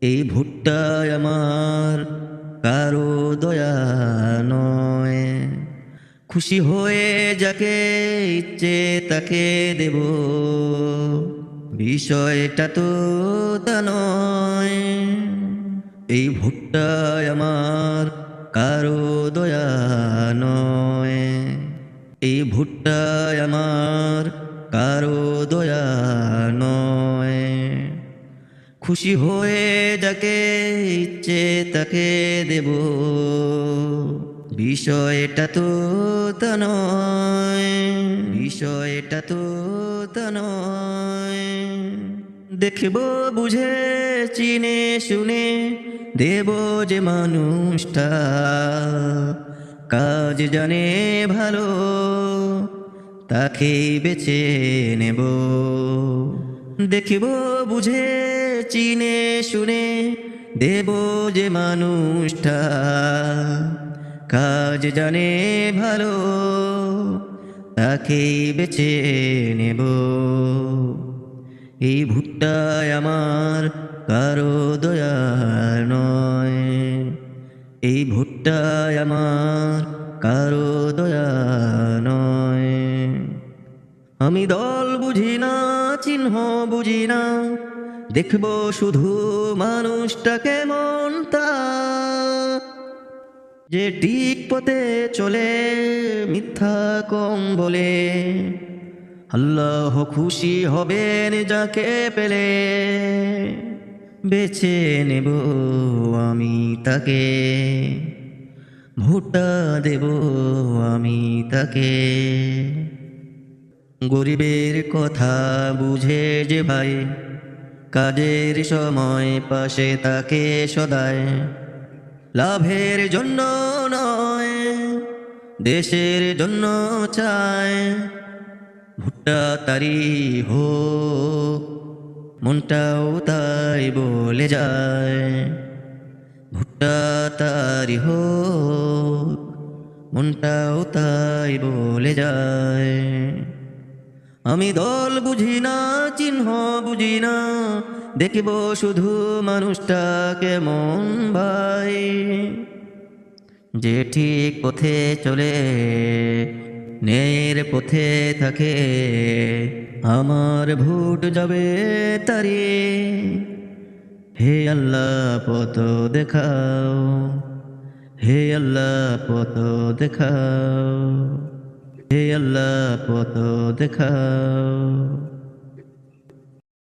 এই ভুট্টায় আমার কারো দয়া নয়। খুশি হয়ে যাকে ইচ্ছে তাকে দেব, বিষয়টা তো তা নয়। এই ভুট্টায় আমার কারো দয়া নয়। এই ভুট্টায় আমার কারো দয়া নয়। খুশি হয়ে যাকে ইচ্ছে তাকে দেব, বিষয়টা তো তা নয়। বিষয়টা তো তা নয়। দেখব বুঝে চিনে শুনে দেব যে মানুষটা কাজ জানে ভালো, তাকেই বেছে নেব। দেখিব বুঝে চিনে শুনে দেব যে মানুষটা কাজ জানে ভালো, তাকেই বেছে নেব। এই ভুট্টায় আমার কারো দয়া নয়। এই ভুট্টায় আমার কারো দয়া নয়। আমি দল বুঝি না, চিহ্ন বুঝি না, দেখব শুধু মানুষটা কেমন তা, যে ঠিক পথে চলে মিথ্যা কম বলে। আল্লাহ খুশি হবেন যাকে পেলে, বেছে নেব আমি তাকে, ভোটটা দেব আমি তাকে। গরিবের কথা বুঝে যে ভাই কাজের সময় পাশে তাকে সদায়, লাভের জন্য নয় দেশের জন্য চায়। ভুট্টা তারি হোক মনটাও তাই বলে যায়। ভুট্টা তারি হোক মনটাও তাই বলে যায়। আমি দল বুঝি না, চিহ্ন বুঝি না, দেখব শুধু মানুষটা কেমন ভাই, যে ঠিক পথে চলে ন্যায়ের পথে থাকে। আমার ভোট যাবে তারে। হে আল্লাহ পথ দেখাও, হে আল্লাহ পথ দেখাও, হে আল্লাহ পথ দেখাও।